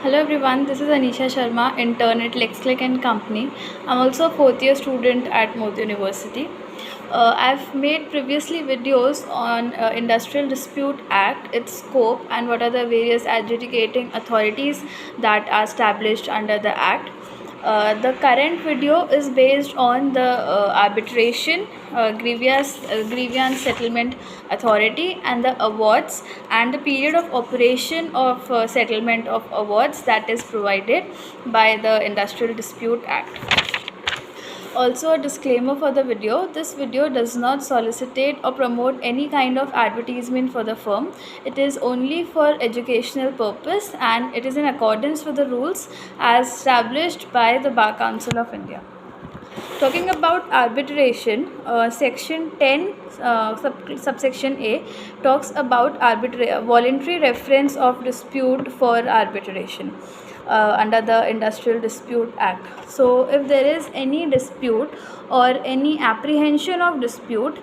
Hello everyone, this is Anisha Sharma, intern at LexClick and Company. I'm also a fourth year student at Modi University. I've made previously videos on Industrial Dispute Act, its scope, and what are the various adjudicating authorities that are established under the Act. The current video is based on the grievance settlement authority and the awards and the period of operation of settlement of awards that is provided by the Industrial Dispute Act. Also, a disclaimer for the video: this video does not solicitate or promote any kind of advertisement for the firm. It is only for educational purpose and it is in accordance with the rules as established by the Bar Council of India. Talking about arbitration, section 10 subsection A talks about voluntary reference of dispute for arbitration under the Industrial Dispute Act. So if there is any dispute or any apprehension of dispute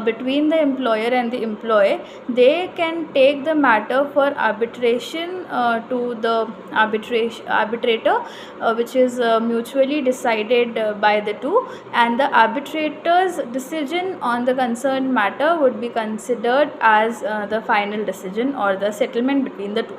between the employer and the employee, they can take the matter for arbitration to the arbitrator, which is mutually decided by the two, and the arbitrator's decision on the concerned matter would be considered as the final decision or the settlement between the two.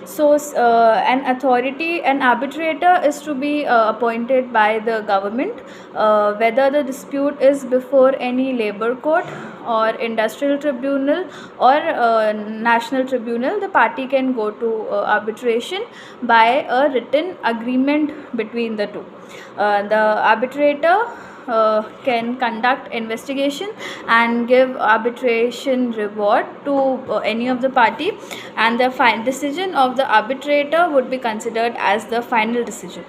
So, an arbitrator is to be appointed by the government. Whether the dispute is before any labor court or industrial tribunal or national tribunal, the party can go to arbitration by a written agreement between the two. The arbitrator can conduct investigation and give arbitration reward to any of the party, and the decision of the arbitrator would be considered as the final decision.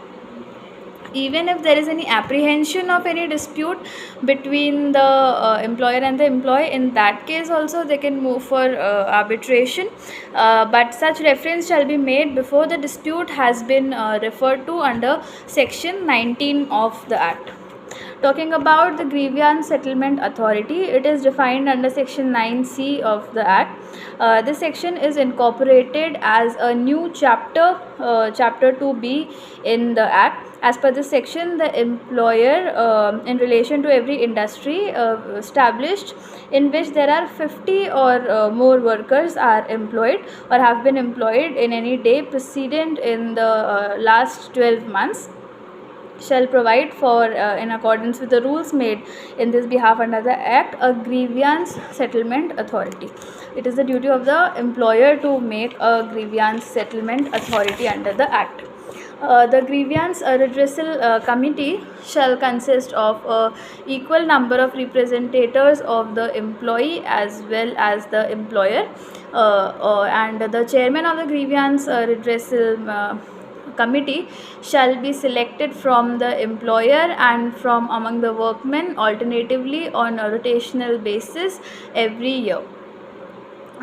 Even if there is any apprehension of any dispute between the employer and the employee, in that case also they can move for arbitration, but such reference shall be made before the dispute has been referred to under section 19 of the Act. Talking about the Grievance Settlement Authority, it is defined under section 9C of the Act. This section is incorporated as a new chapter 2B in the Act. As per this section, the employer in relation to every industry established in which there are 50 or more workers are employed or have been employed in any day precedent in the last 12 months shall provide for, in accordance with the rules made in this behalf under the Act, a grievance settlement authority. It is the duty of the employer to make a grievance settlement authority under the Act. The grievance redressal committee shall consist of equal number of representatives of the employee as well as the employer, and the chairman of the grievance redressal committee shall be selected from the employer and from among the workmen alternatively on a rotational basis every year.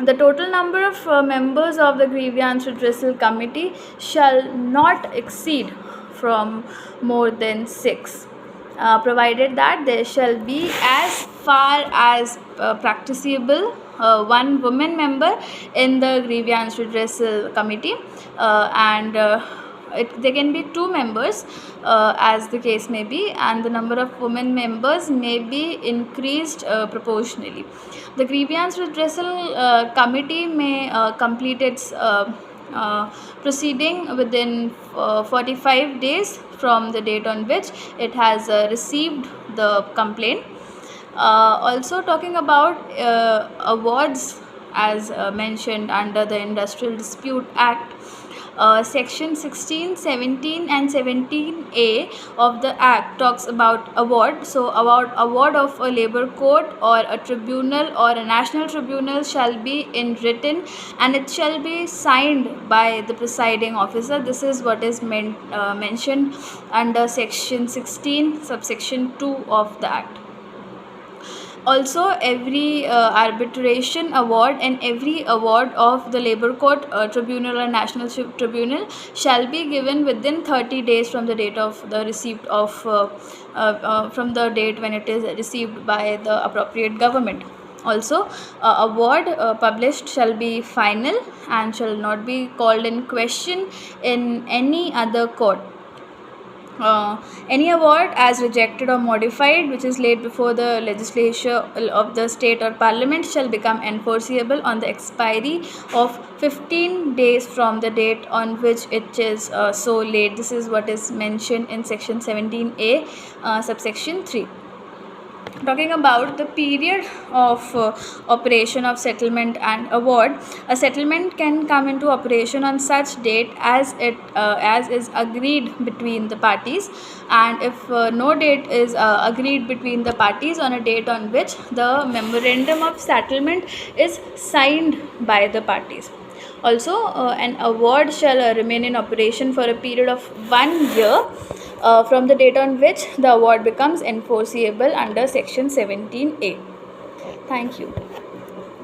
The total number of members of the grievance redressal committee shall not exceed from more than 6, provided that there shall be, as far as practicable, one woman member in the grievance redressal committee, and there can be 2 members as the case may be, and the number of women members may be increased proportionally. The grievance redressal committee may complete its proceeding within 45 days from the date on which it has received the complaint. Also, talking about awards as mentioned under the Industrial Dispute Act, section 16, 17 and 17A of the Act talks about award. So award of a labor court or a tribunal or a national tribunal shall be in written and it shall be signed by the presiding officer. This is what is mentioned under section 16 subsection 2 of the Act. Also, every arbitration award and every award of the labor court, tribunal or national tribunal shall be given within 30 days from the date of the receipt of from the date when it is received by the appropriate government. Also, award published shall be final and shall not be called in question in any other court. Any award as rejected or modified which is laid before the legislature of the state or parliament shall become enforceable on the expiry of 15 days from the date on which it is so laid. This is what is mentioned in section 17A, subsection 3. Talking about the period of operation of settlement and award, a settlement can come into operation on such date as is agreed between the parties, and if no date is agreed between the parties on a date on which the memorandum of settlement is signed by the parties. Also, an award shall remain in operation for a period of 1 year from the date on which the award becomes enforceable under section 17A. Thank you.